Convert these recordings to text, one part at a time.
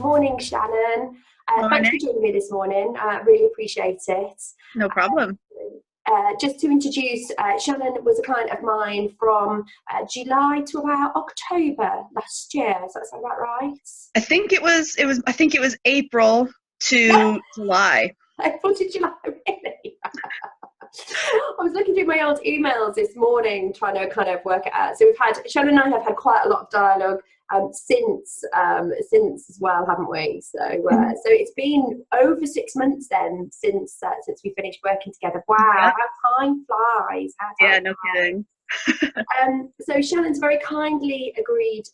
Morning, Shannon. Thanks for Morning. joining me this morning. Really appreciate it. No problem. Just to introduce, Shannon was a client of mine from July to about October last year. Does that sound about right? I think it was April to July. April to July, really? I was looking through my old emails this morning, trying to kind of work it out. So Shannon and I have had quite a lot of dialogue since as well, haven't we? So it's been over 6 months then since we finished working together. Wow, Yeah. how time flies! Yeah, no kidding. So Shannon's very kindly agreed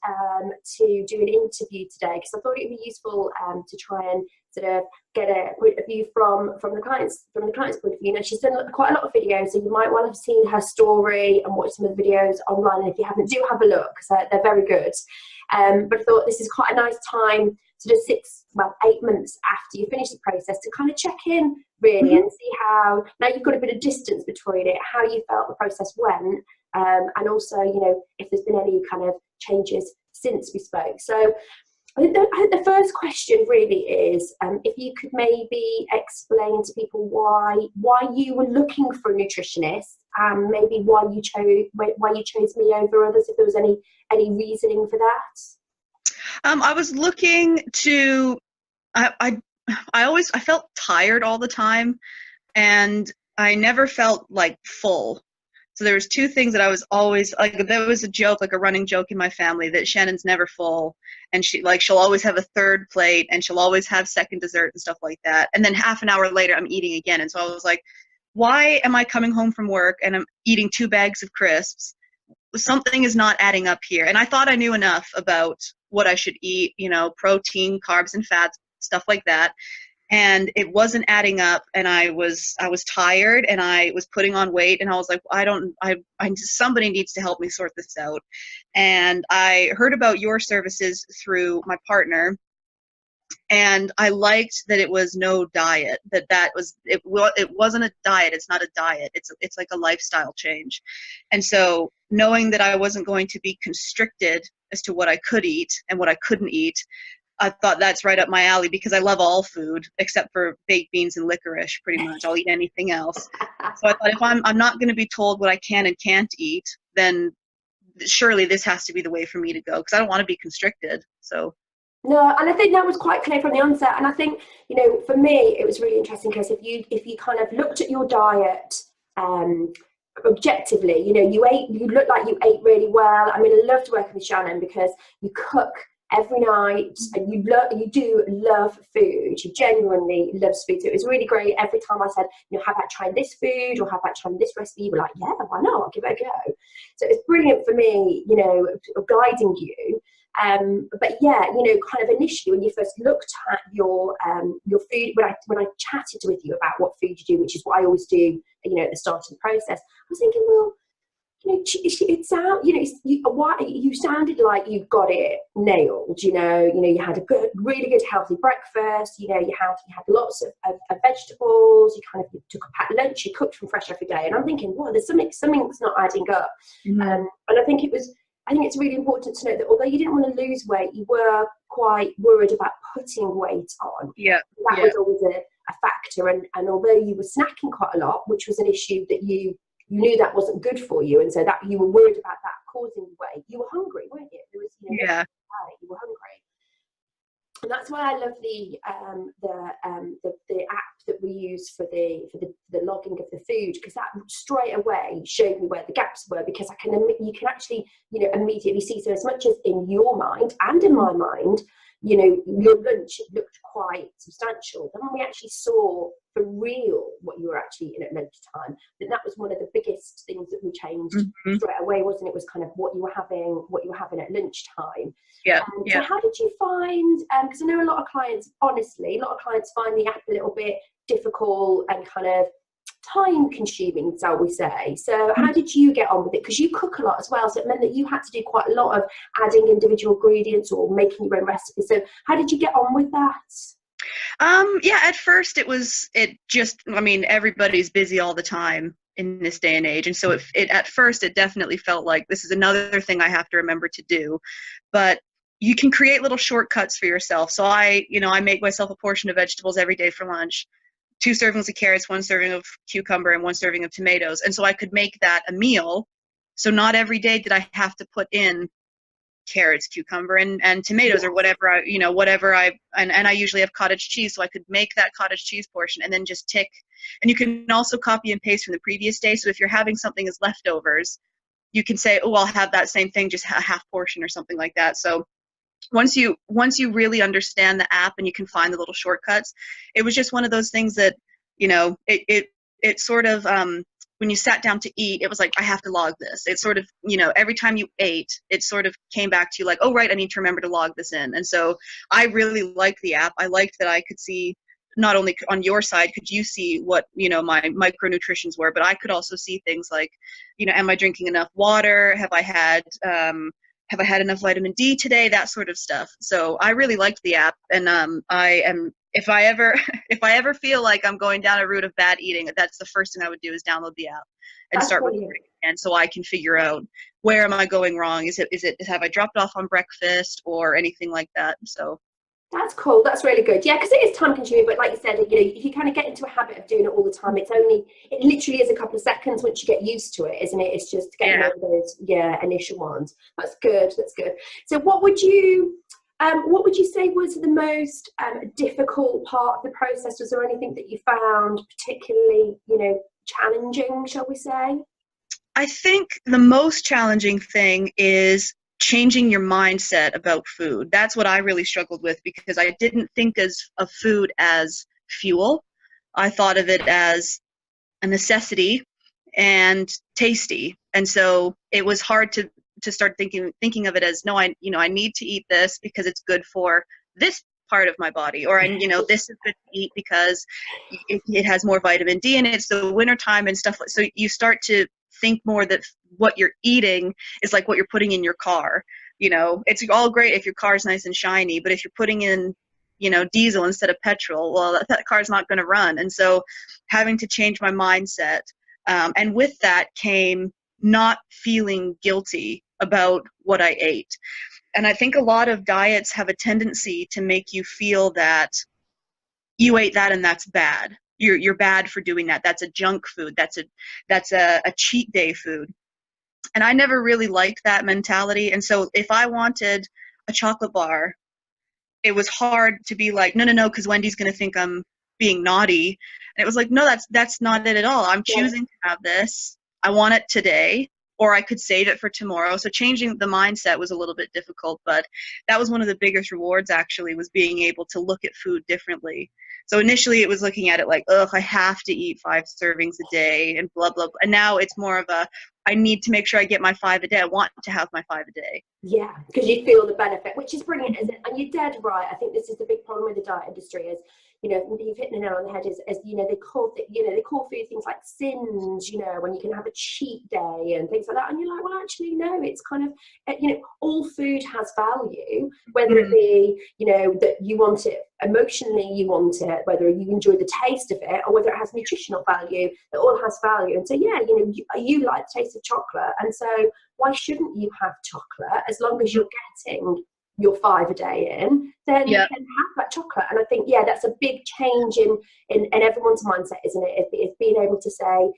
to do an interview today because I thought it would be useful to try and sort of get a point of view from the client's point of view. Now, she's done quite a lot of videos, so you might well have seen her story and watched some of the videos online. And if you haven't, do have a look because they're very good. But I thought this is quite a nice time, sort of 8 months after you finish the process, to kind of check in really and see how, now you've got a bit of distance between it, how you felt the process went, and also, if there's been any kind of changes since we spoke. So I think the first question really is if you could maybe explain to people why you were looking for a nutritionist, and maybe why you chose me over others, if there was any reasoning for that. I was looking to. I felt tired all the time, and I never felt like full. So there was two things that I was always like. There was a joke, like a running joke in my family, that Shannon's never full, and she'll always have a third plate, and she'll always have second dessert and stuff like that. And then half an hour later, I'm eating again. And so I was like, why am I coming home from work and I'm eating 2 bags of crisps? Something is not adding up here. And I thought I knew enough about what I should eat, protein, carbs, and fats, stuff like that. And it wasn't adding up, and I was tired, and I was putting on weight, and I was like, somebody needs to help me sort this out. And I heard about your services through my partner, and I liked that it was no diet, it wasn't a diet. It's not a diet. It's like a lifestyle change. And so knowing that I wasn't going to be constricted as to what I could eat and what I couldn't eat, I thought that's right up my alley, because I love all food except for baked beans and licorice. Pretty much I'll eat anything else. So I thought, if I'm not going to be told what I can and can't eat, then surely this has to be the way for me to go, because I don't want to be constricted. So no, and I think that was quite clear from the onset. And I think, for me, it was really interesting because if you kind of looked at your diet objectively, you looked like you ate really well. I mean, I loved working with Shannon because you cook every night, and you do love food. You genuinely love food. So it was really great. Every time I said, how about trying this food, or how about trying this recipe, you were like, yeah, why not? I'll give it a go. So it's brilliant for me, guiding you. But yeah, kind of initially when you first looked at your food, when I chatted with you about what food you do, which is what I always do, at the start of the process, I was thinking, well, you sounded like you got it nailed. You had a really good healthy breakfast. You had lots of vegetables. You kind of took a packed lunch. You cooked from fresh every day. And I'm thinking, well, there's something's not adding up. mm-hmm. And I think it's really important to know that although you didn't want to lose weight, you were quite worried about putting weight on. Yeah, that was always a factor. And although you were snacking quite a lot, which was an issue that you knew that wasn't good for you, and so that you were worried about that causing weight, you were hungry, weren't you? There was, yeah, you were hungry. And that's why I love the app that we use for the logging of the food, because that straight away showed me where the gaps were, because you can actually immediately see. So as much as in your mind and in my mind, your lunch looked quite substantial, then when we actually saw for real what you were actually eating at lunchtime, then that was one of the biggest things that we changed straight away, wasn't it? Was kind of what you were having at lunchtime. Yeah. So how did you find, because I know a lot of clients find the app a little bit difficult and kind of time consuming, shall we say. So how did you get on with it? Because you cook a lot as well, so it meant that you had to do quite a lot of adding individual ingredients or making your own recipes. So how did you get on with that? Yeah, at first everybody's busy all the time in this day and age. And so at first it definitely felt like this is another thing I have to remember to do. But you can create little shortcuts for yourself. So I make myself a portion of vegetables every day for lunch, 2 servings of carrots, 1 serving of cucumber, and 1 serving of tomatoes. And so I could make that a meal. So not every day did I have to put in carrots, cucumber, and tomatoes, or whatever and I usually have cottage cheese, so I could make that cottage cheese portion and then just tick. And you can also copy and paste from the previous day. So if you're having something as leftovers, you can say, oh, I'll have that same thing, just a half portion or something like that. So once you really understand the app and you can find the little shortcuts, it was just one of those things that, it sort of, when you sat down to eat, it was like, I have to log this. It sort of, every time you ate, it sort of came back to you like, oh, right, I need to remember to log this in. And so I really liked the app. I liked that I could see, not only on your side could you see what, my micronutritions were, but I could also see things like, am I drinking enough water? Have I had enough vitamin D today? That sort of stuff. So I really liked the app, and if I ever feel like I'm going down a route of bad eating, that's the first thing I would do is download the app and start recording again, so I can figure out where am I going wrong. Is it have I dropped off on breakfast or anything like that? So that's cool. That's really good. Yeah, because it is time consuming, but like you said, if you kind of get into a habit of doing it all the time, it literally is a couple of seconds once you get used to it, isn't it? It's just getting over those initial ones. That's good. So what would you say was the most difficult part of the process? Was there anything that you found particularly, challenging, shall we say? I think the most challenging thing is changing your mindset about food. That's what I really struggled with, because I didn't think of food as fuel. I thought of it as a necessity and tasty. And so it was hard to start thinking of it as, no, I need to eat this because it's good for this part of my body, or this is good to eat because it has more vitamin D in it. It's the wintertime and stuff. So you start to think more that what you're eating is like what you're putting in your car. It's all great if your car's nice and shiny, but if you're putting in diesel instead of petrol, well, that car's not going to run. And so having to change my mindset, and with that came not feeling guilty about what I ate. And I think a lot of diets have a tendency to make you feel that you ate that and that's bad. You're bad for doing that. That's a junk food. That's a cheat day food. And I never really liked that mentality. And so if I wanted a chocolate bar, it was hard to be like, no, because Wendy's going to think I'm being naughty. And it was like, no, that's not it at all. I'm choosing to have this. I want it today, or I could save it for tomorrow. So changing the mindset was a little bit difficult, but that was one of the biggest rewards, actually, was being able to look at food differently. So initially it was looking at it like, I have to eat 5 servings a day and blah, blah, blah. And now it's more of I need to make sure I get my 5 a day. I want to have my 5 a day. Yeah, because you feel the benefit, which is brilliant, isn't it? And you're dead right. I think this is the big problem with the diet industry is, you've hit the nail on the head, is they call food things like sins, when you can have a cheat day and things like that. And you're like, well, actually, no, it's kind of, all food has value, whether it be, that you want it emotionally, you want it, whether you enjoy the taste of it, or whether it has nutritional value. It all has value. And so, you like the taste of chocolate. And so why shouldn't you have chocolate as long as you're getting your 5 a day in, then you can have that chocolate. And I think, that's a big change in everyone's mindset, isn't it? It's being able to say,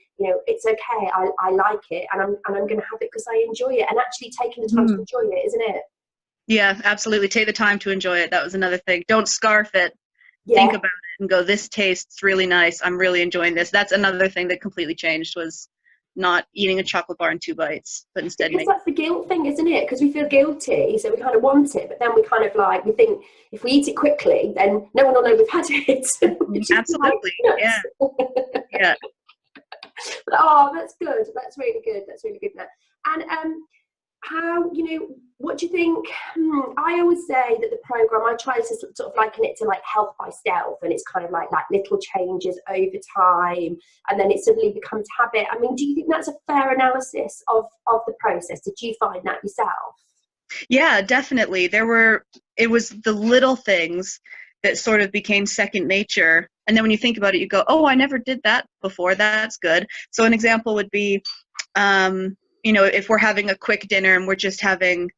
it's okay, I like it, and I'm going to have it because I enjoy it, and actually taking the time to enjoy it, isn't it? Yeah, absolutely. Take the time to enjoy it. That was another thing. Don't scarf it. Think about it and go, this tastes really nice. I'm really enjoying this. That's another thing that completely changed, was not eating a chocolate bar in 2 bites, but instead because that's the guilt thing, isn't it? Because we feel guilty, so we kind of want it, but then we kind of we think if we eat it quickly, then no one will know we've had it. Absolutely. Yeah. Oh, that's good. That's really good. That's really good. And how, what do you think? I always say that the program, I try to sort of liken it to like health by stealth, and it's kind of like little changes over time, and then it suddenly becomes habit. I mean, do you think that's a fair analysis of the process? Did you find that yourself? Yeah, definitely. It was the little things that sort of became second nature. And then when you think about it, you go, oh, I never did that before. That's good. So an example would be, if we're having a quick dinner and we're just having,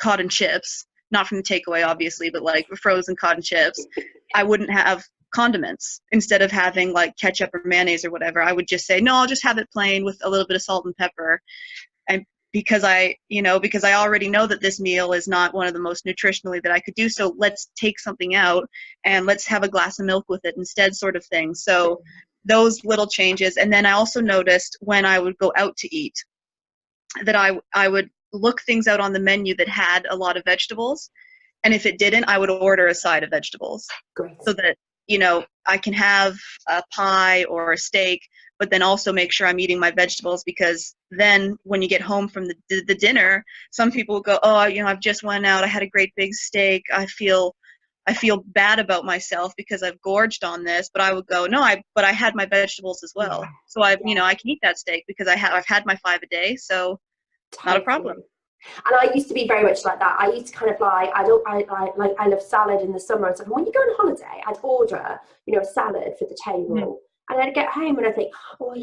cotton chips, not from the takeaway, obviously, but like frozen cotton chips, I wouldn't have condiments. Instead of having like ketchup or mayonnaise or whatever, I would just say, no, I'll just have it plain with a little bit of salt and pepper. And because because I already know that this meal is not one of the most nutritionally that I could do, so let's take something out and let's have a glass of milk with it instead, sort of thing. So those little changes. And then I also noticed when I would go out to eat that I would look things out on the menu that had a lot of vegetables, and if it didn't, I would order a side of vegetables. Great. So that I can have a pie or a steak, but then also make sure I'm eating my vegetables, because then when you get home from the dinner, some people will go, oh, I've just went out, I had a great big steak, I feel bad about myself because I've gorged on this. But I would go, no, but I had my vegetables as well. So I can eat that steak because I've had my 5 a day, so not a problem. And I used to be very much like that. I used to kind of like, I love salad in the summer and stuff. And when you go on holiday, I'd order, a salad for the table. And I'd get home and I think, oh,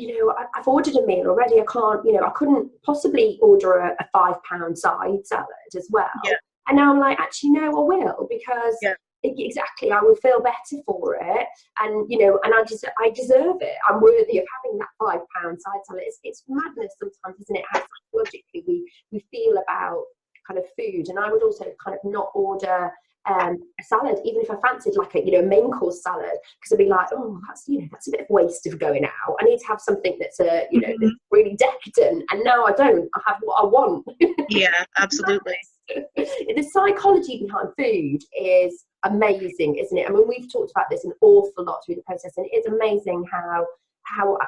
I've ordered a meal already. I can't, I couldn't possibly order a £5 side salad as well. Yeah. And now I'm like, actually, no, I will, because exactly, I will feel better for it. And, and I deserve it. I'm worthy of having that £5 side salad. It's madness sometimes, isn't it? How psychologically we feel about kind of food. And I would also kind of not order a salad, even if I fancied like a main course salad, because I'd be like, oh, that's a bit of waste of going out. I need to have something that's that's really decadent. And now I don't. I have what I want. Yeah, absolutely. The psychology behind food is amazing, isn't it? I mean, we've talked about this an awful lot through the process, and it's amazing how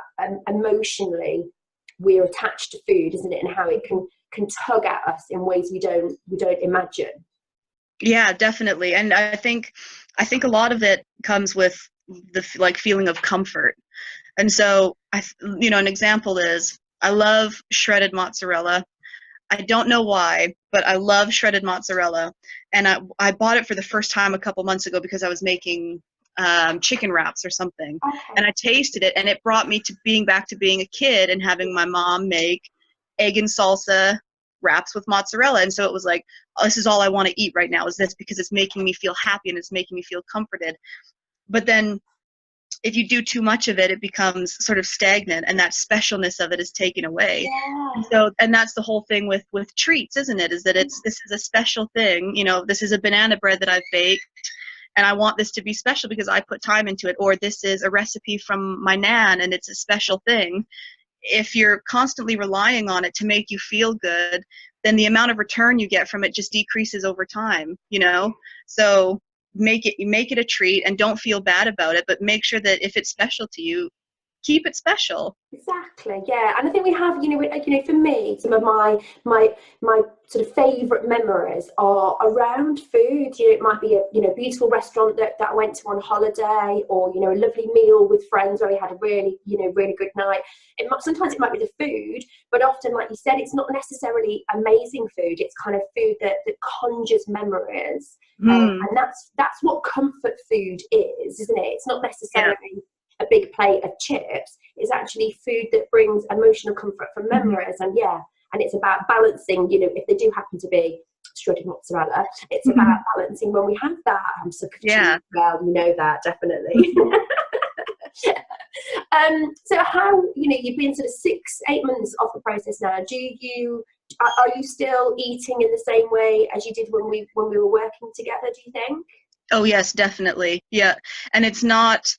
emotionally we're attached to food, isn't it? And how it can tug at us in ways we don't imagine. Yeah, definitely. And I think a lot of it comes with the feeling of comfort. And so an example is, I love shredded mozzarella. I don't know why, but I love shredded mozzarella. And I bought it for the first time a couple months ago because I was making chicken wraps or something. Okay. And I tasted it, and it brought me to being a kid and having my mom make egg and salsa wraps with mozzarella. And so it was like, oh, this is all I want to eat right now, is this, because it's making me feel happy and it's making me feel comforted. But then if you do too much of it, it becomes sort of stagnant, and that specialness of it is taken away. Yeah. And that's the whole thing with treats, isn't it? Is that this is a special thing. This is a banana bread that I've baked, and I want this to be special because I put time into it. Or this is a recipe from my nan, and it's a special thing. If you're constantly relying on it to make you feel good, then the amount of return you get from it just decreases over time. So make it a treat, and don't feel bad about it, but make sure that if it's special to you, keep it special. Exactly, yeah. And I think we have, for me, some of my sort of favourite memories are around food. It might be a beautiful restaurant that I went to on holiday, or a lovely meal with friends where we had a really really good night. Sometimes it might be the food, but often, like you said, it's not necessarily amazing food. It's kind of food that conjures memories, and that's what comfort food is, isn't it? It's not necessarily a big plate of chips. Is actually food that brings emotional comfort from memories. And and it's about balancing, if they do happen to be shredded mozzarella, it's about balancing when we have that. I'm so confused. Well, that definitely. So how, you've been sort of 6-8 months off the process now. Are you still eating in the same way as you did when we were working together, do you think? Oh yes, definitely. Yeah. And it's not,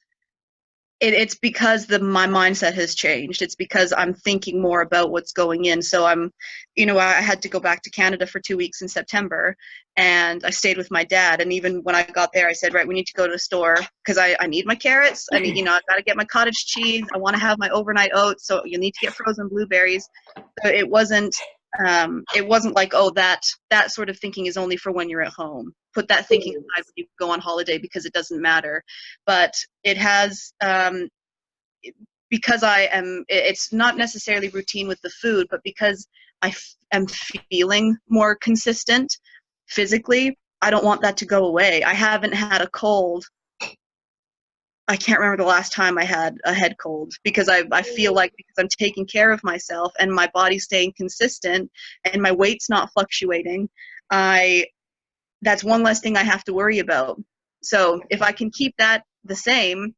it's because my mindset has changed. It's because I'm thinking more about what's going in. So I had to go back to Canada for 2 weeks in September, and I stayed with my dad. And even when I got there, I said, right, we need to go to the store because I need my carrots. I need, I've got to get my cottage cheese. I want to have my overnight oats. So you need to get frozen blueberries. So it wasn't like, oh, that sort of thinking is only for when you're at home. Put that thinking aside when you go on holiday, because it doesn't matter. But it has, because it's not necessarily routine with the food, but because I am feeling more consistent physically, I don't want that to go away. I haven't had a cold. I can't remember the last time I had a head cold, because I feel like, because I'm taking care of myself and my body's staying consistent and my weight's not fluctuating, that's one less thing I have to worry about. So if I can keep that the same,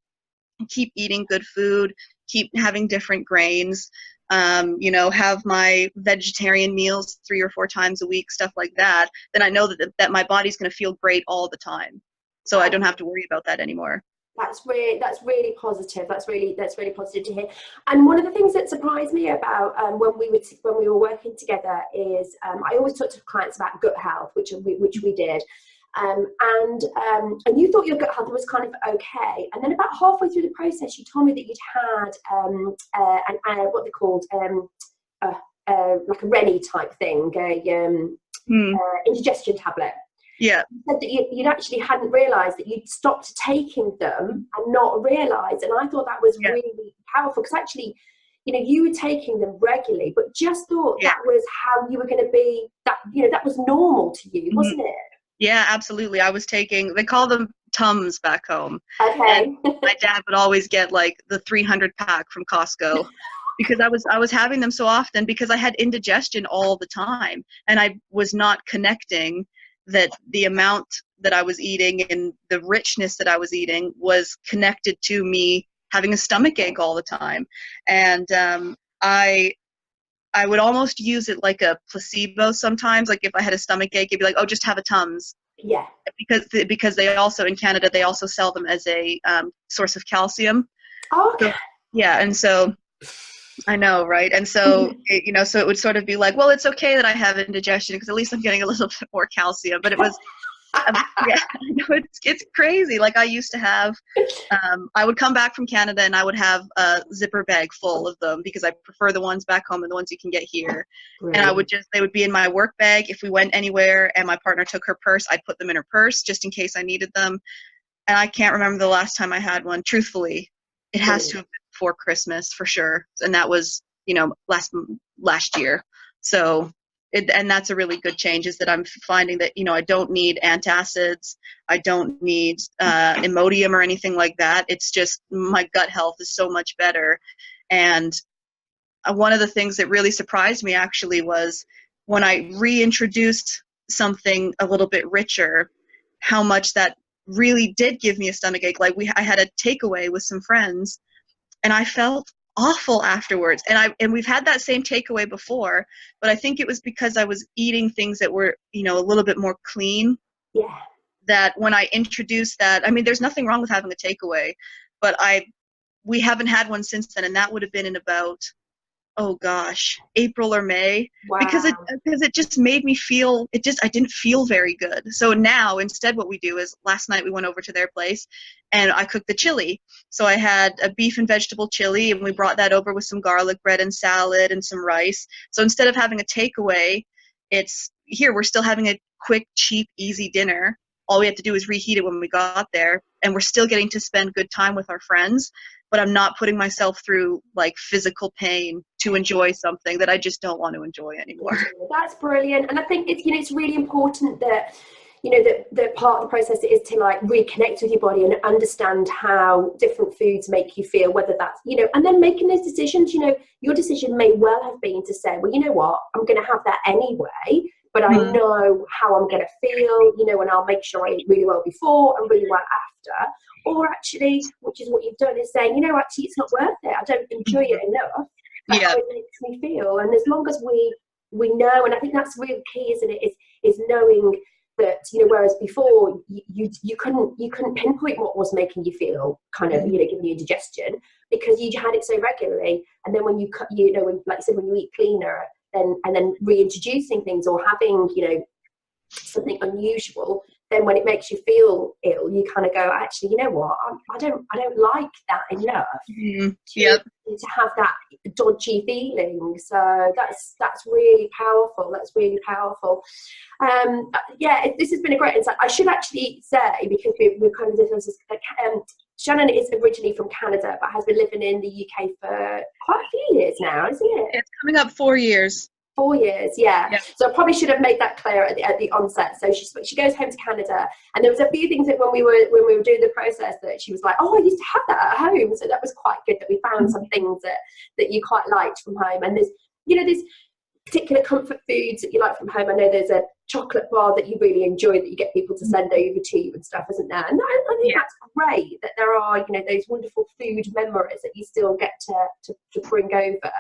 keep eating good food, keep having different grains, have my vegetarian meals 3 or 4 times a week, stuff like that, then I know that my body's going to feel great all the time. So I don't have to worry about that anymore. That's really positive. That's really positive to hear. And one of the things that surprised me about when we were working together is I always talk to clients about gut health, which we did. And you thought your gut health was kind of okay, and then about halfway through the process, you told me that you'd had what they called like a Rennie type thing, indigestion tablet. Yeah. You said that you'd actually hadn't realised that you'd stopped taking them and not realised, and I thought that was really powerful, because actually, you were taking them regularly, but just thought that was how you were going to be. That was normal to you, wasn't it? Yeah, absolutely. I was taking, they call them Tums back home. Okay. And my dad would always get like the 300 pack from Costco because I was having them so often, because I had indigestion all the time, and I was not connecting that the amount that I was eating and the richness that I was eating was connected to me having a stomach ache all the time. And I would almost use it like a placebo sometimes. Like if I had a stomach ache, it'd be like, oh, just have a Tums. Yeah. Because they also, in Canada, they also sell them as a source of calcium. Okay. So, yeah, and so I know, right? And so, so it would sort of be like, well, it's okay that I have indigestion because at least I'm getting a little bit more calcium. But it was, yeah, it's crazy. Like I used to have, I would come back from Canada and I would have a zipper bag full of them because I prefer the ones back home than the ones you can get here. Right. And they would be in my work bag. If we went anywhere and my partner took her purse, I'd put them in her purse just in case I needed them. And I can't remember the last time I had one. Truthfully, it has to have been before Christmas for sure. And that was, last year. So, and that's a really good change, is that I'm finding that, I don't need antacids. I don't need Imodium or anything like that. It's just my gut health is so much better. And one of the things that really surprised me actually was when I reintroduced something a little bit richer, how much that really did give me a stomach ache. Like I had a takeaway with some friends and I felt awful afterwards. And we've had that same takeaway before, but I think it was because I was eating things that were, a little bit more clean. Yeah. That when I introduced that, I mean, there's nothing wrong with having a takeaway, but we haven't had one since then. And that would have been in about, oh gosh, April or May. Wow. Because it just made me feel, I didn't feel very good. So now instead what we do is, last night we went over to their place and I cooked the chili. So I had a beef and vegetable chili and we brought that over with some garlic bread and salad and some rice. So instead of having a takeaway, we're still having a quick, cheap, easy dinner. All we have to do is reheat it when we got there, and we're still getting to spend good time with our friends, but I'm not putting myself through like physical pain to enjoy something that I just don't want to enjoy anymore. That's brilliant. And I think it's really important that, that part of the process is to like reconnect with your body and understand how different foods make you feel, whether that's, and then making those decisions. Your decision may well have been to say, well, you know what, I'm going to have that anyway, but I know how I'm going to feel, and I'll make sure I eat really well before and really well after. Or actually, which is what you've done, is saying, actually it's not worth it. I don't enjoy it enough. That's how it makes me feel. And as long as we know, and I think that's really key, isn't it? Is knowing that, whereas before you couldn't pinpoint what was making you feel kind of, giving you indigestion, because you had it so regularly. And then when you cut, like you said, when you eat cleaner, then reintroducing things or having, something unusual, then when it makes you feel ill, you kind of go, actually, you know what, I don't like that enough to have that dodgy feeling. So that's really powerful. That's really powerful. This has been a great insight. I should actually say, because we're kind of different, Shannon is originally from Canada, but has been living in the UK for quite a few years now, isn't it? It's coming up 4 years. 4 years, yeah. So I probably should have made that clear at the onset. So she goes home to Canada, and there was a few things that when we were doing the process that she was like, oh, I used to have that at home. So that was quite good that we found some things that you quite liked from home. And there's particular comfort foods that you like from home? I know there's a chocolate bar that you really enjoy that you get people to send over to you and stuff, isn't there? And I think that's great that there are, you know, those wonderful food memories that you still get to bring over.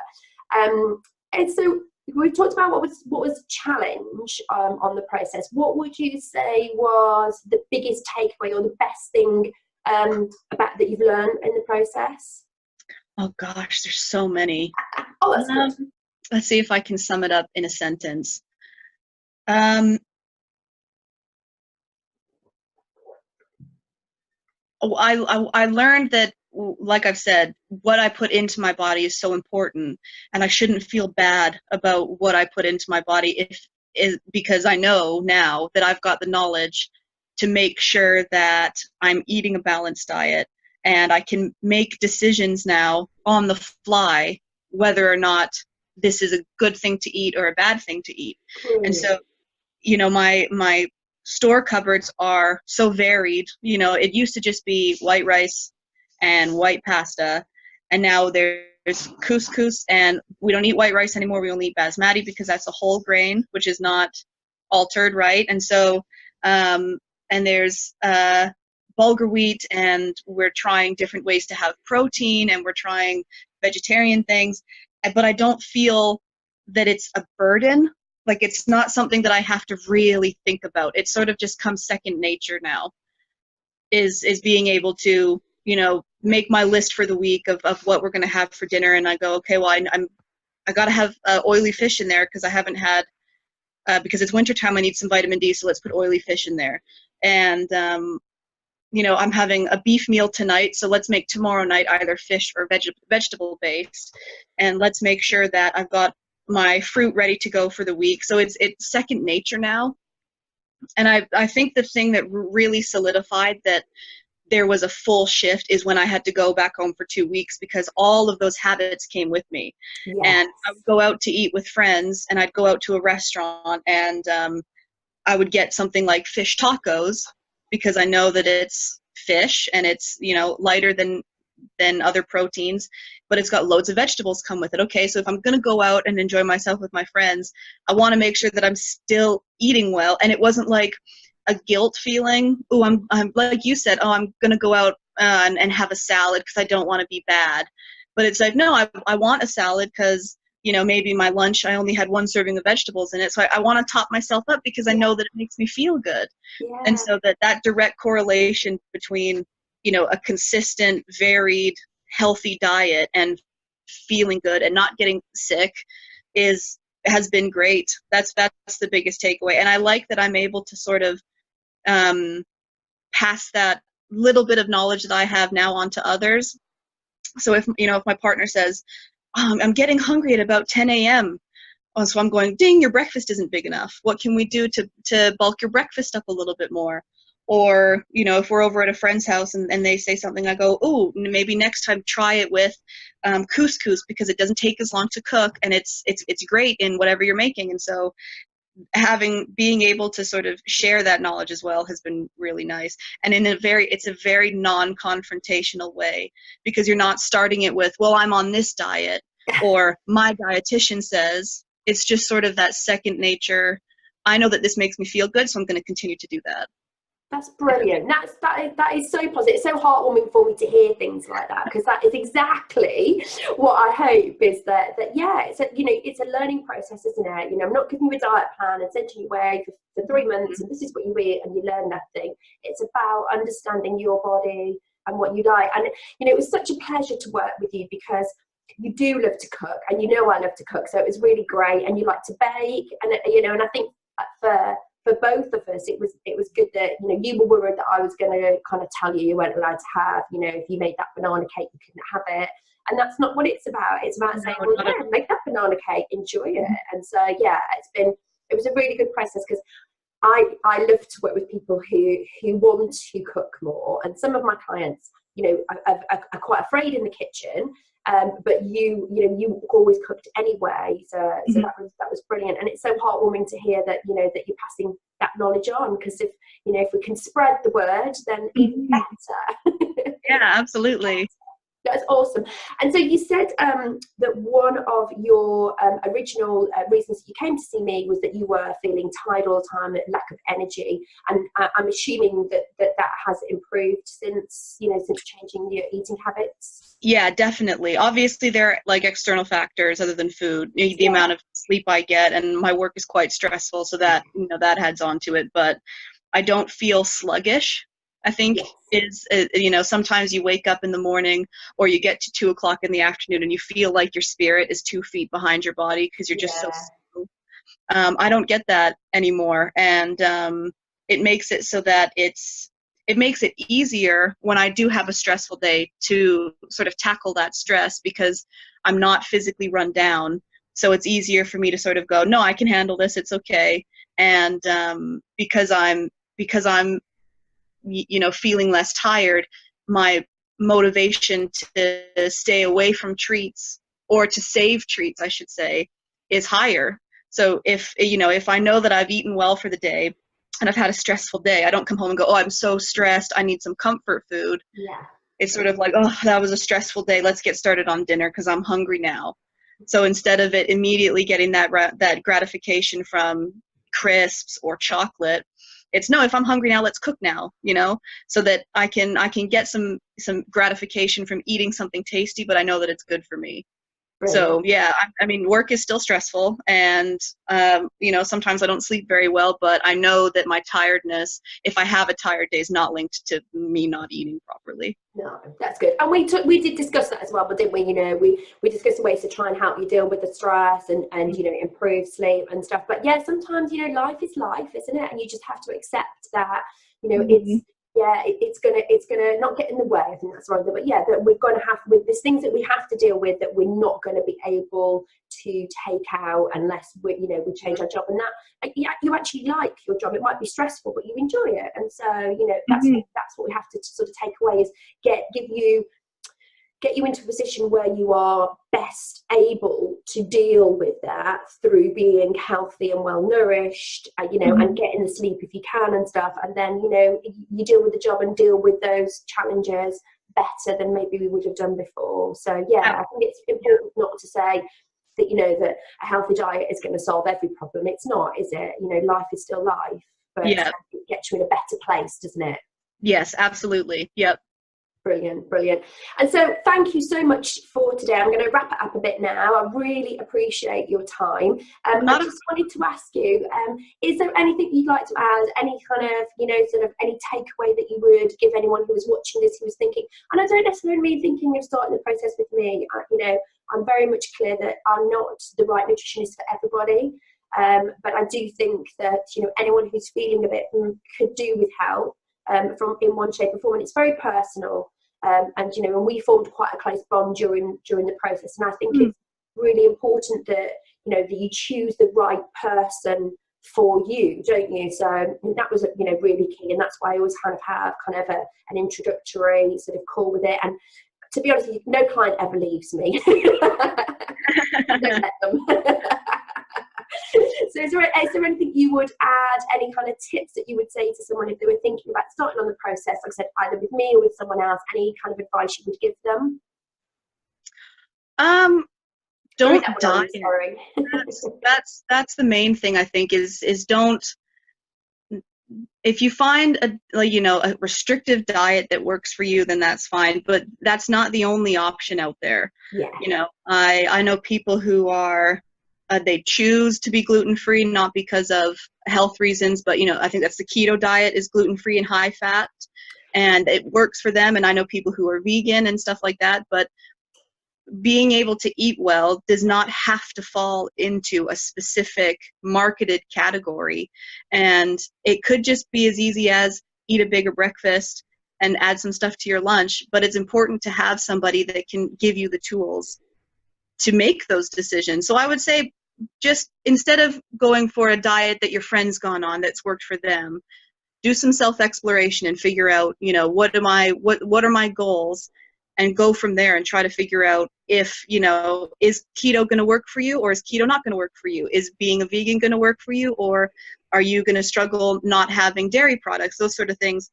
And so we talked about what was challenge on the process. What would you say was the biggest takeaway or the best thing about that you've learned in the process? Oh gosh, there's so many. Oh, that's good. Let's see if I can sum it up in a sentence. I learned that, like I've said, what I put into my body is so important, and I shouldn't feel bad about what I put into my body because I know now that I've got the knowledge to make sure that I'm eating a balanced diet, and I can make decisions now on the fly whether or not this is a good thing to eat or a bad thing to eat. And so, you know, my store cupboards are so varied. You know, it used to just be white rice and white pasta, and now there's couscous, and we don't eat white rice anymore. We only eat basmati because that's a whole grain, which is not altered, right? And so, and there's bulgur wheat, and we're trying different ways to have protein, and we're trying vegetarian things, but I don't feel that it's a burden. Like, it's not something that I have to really think about. It sort of just comes second nature now, is being able to, you know, make my list for the week of what we're going to have for dinner. And I go, okay, well, I got to have oily fish in there because I haven't had, because it's wintertime, I need some vitamin D, so let's put oily fish in there. And, you know, I'm having a beef meal tonight, so let's make tomorrow night either fish or vegetable based. And let's make sure that I've got my fruit ready to go for the week. So it's second nature now. And I think the thing that really solidified that there was a full shift is when I had to go back home for 2 weeks, because all of those habits came with me. Yes. And I would go out to eat with friends, and I'd go out to a restaurant, and I would get something like fish tacos because I know that it's fish and it's, you know, lighter than other proteins, but it's got loads of vegetables come with it. Okay, so if I'm going to go out and enjoy myself with my friends, I want to make sure that I'm still eating well. And it wasn't like a guilt feeling. Oh, I'm like you said, oh, I'm going to go out and have a salad because I don't want to be bad. But it's like, no, I want a salad because, you know, maybe my lunch, I only had one serving of vegetables in it. So I want to top myself up because I know that it makes me feel good. Yeah. And so that direct correlation between, you know, a consistent, varied, healthy diet and feeling good and not getting sick has been great. That's the biggest takeaway. And I like that I'm able to sort of pass that little bit of knowledge that I have now on to others. So if my partner says, oh, I'm getting hungry at about 10 a.m., so I'm going, ding, your breakfast isn't big enough. What can we do to bulk your breakfast up a little bit more? Or, you know, if we're over at a friend's house and they say something, I go, oh, maybe next time try it with couscous because it doesn't take as long to cook and it's great in whatever you're making. And so being able to sort of share that knowledge as well has been really nice. And it's a very non-confrontational way, because you're not starting it with, well, I'm on this diet or my dietitian says. It's just sort of that second nature. I know that this makes me feel good, so I'm going to continue to do that. That's brilliant. That is so positive. It's so heartwarming for me to hear things like that, because that is exactly what I hope is that yeah, it's a learning process, isn't it? You know, I'm not giving you a diet plan and sending you away for 3 months and this is what you eat and you learn nothing. It's about understanding your body and what you like. And you know, it was such a pleasure to work with you because you do love to cook, and you know I love to cook, so it was really great. And you like to bake, and you know, and I think for both of us, it was good that, you know, you were worried that I was going to kind of tell you weren't allowed to have, you know, if you made that banana cake, you couldn't have it. And that's not what it's about. It's about saying, well, yeah, make that banana cake, enjoy it. And so, yeah, it was a really good process, because I love to work with people who want to cook more. And some of my clients, you know, are quite afraid in the kitchen. But you always cooked anyway, so that was brilliant. And it's so heartwarming to hear that, you know, that you're passing that knowledge on, because if we can spread the word, then even better. Yeah, absolutely. That's awesome. And so you said that one of your original reasons that you came to see me was that you were feeling tired all the time, lack of energy, and I'm assuming that has improved since changing your eating habits. Yeah, definitely. Obviously, there are like external factors other than food. The amount of sleep I get, and my work is quite stressful, so that that adds on to it. But I don't feel sluggish. I think is sometimes you wake up in the morning or you get to 2 o'clock in the afternoon and you feel like your spirit is 2 feet behind your body because you're just so slow. I don't get that anymore, and it makes it so that it makes it easier when I do have a stressful day to sort of tackle that stress because I'm not physically run down. So it's easier for me to sort of go, no, I can handle this. It's okay. And because I'm feeling less tired, my motivation to stay away from treats, or to save treats, I should say, is higher. So if I know that I've eaten well for the day and I've had a stressful day, I don't come home and go, oh, I'm so stressed, I need some comfort food. Yeah. It's sort of like, oh, that was a stressful day, let's get started on dinner because I'm hungry now. So instead of it immediately getting that gratification from crisps or chocolate, it's no, if I'm hungry now, let's cook now, so that I can get some gratification from eating something tasty, but I know that it's good for me. So yeah, I mean, work is still stressful, and sometimes I don't sleep very well, but I know that my tiredness, if I have a tired day, is not linked to me not eating properly. No, that's good. And we did discuss that as well, but didn't we? We discussed ways to try and help you deal with the stress and improve sleep and stuff. But yeah, sometimes life is life, isn't it? And you just have to accept that it's gonna not get in the way. I think that's right. But yeah, that we're gonna have there's things that we have to deal with that we're not going to be able to take out unless we change our job. And that you actually like your job. It might be stressful, but you enjoy it. And so that's what we have to sort of take away, is get you into a position where you are best able to deal with that through being healthy and well nourished, and getting the sleep if you can and stuff. And then, you deal with the job and deal with those challenges better than maybe we would have done before. So yeah, I think it's important not to say that, that a healthy diet is going to solve every problem. It's not, is it? Life is still life, but it gets you in a better place, doesn't it? Yes, absolutely. Yep. Brilliant. And so thank you so much for today. I'm going to wrap it up a bit now. I really appreciate your time. I just wanted to ask you, is there anything you'd like to add, any kind of, sort of any takeaway that you would give anyone who was watching this, who was thinking, and I don't necessarily mean thinking of starting the process with me, I'm very much clear that I'm not the right nutritionist for everybody. But I do think that, anyone who's feeling a bit could do with help. From in one shape or form, and it's very personal, and we formed quite a close bond during the process, and I think it's really important that that you choose the right person for you, don't you? So that was really key, and that's why I always kind of have an introductory sort of call with it. And to be honest with you, no client ever leaves me. Don't let them. So is there anything you would add, any kind of tips that you would say to someone if they were thinking about starting on the process, like I said, either with me or with someone else, any kind of advice you would give them? Don't diet. Sorry. That's the main thing, I think, is don't, if you find a restrictive diet that works for you, then that's fine, but that's not the only option out there. Yeah. I know people who are they choose to be gluten-free, not because of health reasons, but I think that's the keto diet, is gluten-free and high fat, and it works for them. And I know people who are vegan and stuff like that, but being able to eat well does not have to fall into a specific marketed category. And it could just be as easy as eat a bigger breakfast and add some stuff to your lunch, but it's important to have somebody that can give you the tools to make those decisions. So I would say, just instead of going for a diet that your friend's gone on that's worked for them, do some self-exploration and figure out, what are my goals, and go from there and try to figure out if, is keto going to work for you, or is keto not going to work for you? Is being a vegan going to work for you, or are you going to struggle not having dairy products? Those sort of things.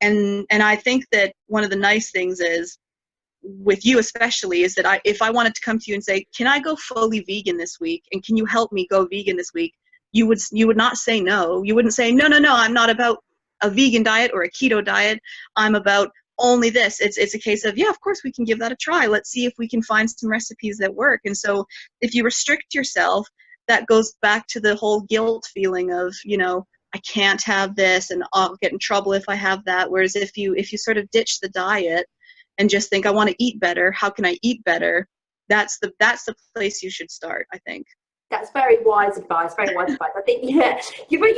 And I think that one of the nice things is, with you especially, is that if I wanted to come to you and say, can I go fully vegan this week, and can you help me go vegan this week, you would not say no. You wouldn't say, no, I'm not about a vegan diet or a keto diet. I'm about only this. It's a case of, yeah, of course we can give that a try. Let's see if we can find some recipes that work. And so if you restrict yourself, that goes back to the whole guilt feeling of, I can't have this and I'll get in trouble if I have that. Whereas if you sort of ditch the diet and just think, I want to eat better, how can I eat better? That's the place you should start, I think. That's very wise advice, very wise advice. I think, yeah, you're right.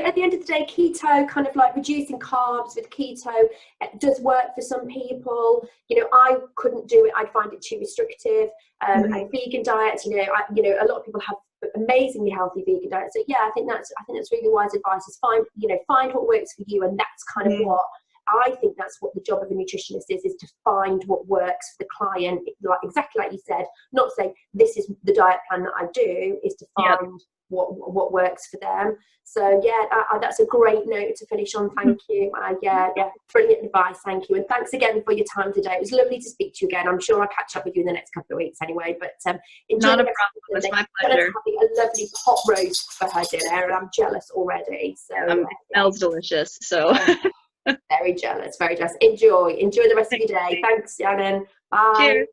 At the end of the day, keto, kind of like reducing carbs with keto, it does work for some people. I couldn't do it. I'd find it too restrictive. And vegan diets, a lot of people have amazingly healthy vegan diets. So yeah, I think that's really wise advice, is find what works for you. And that's kind of what I think, that's what the job of a nutritionist is to find what works for the client, exactly like you said, not say this is the diet plan that I do, is to find what works for them. So yeah, that's a great note to finish on. Thank you. Yeah, brilliant advice. Thank you. And thanks again for your time today. It was lovely to speak to you again. I'm sure I'll catch up with you in the next couple of weeks anyway, but enjoy. Not a problem. It's my pleasure. Having a lovely pot roast for her dinner, and I'm jealous already. So it smells delicious. So very jealous, very jealous. Enjoy the rest of your day. Thanks, Shannon. Bye. Cheers.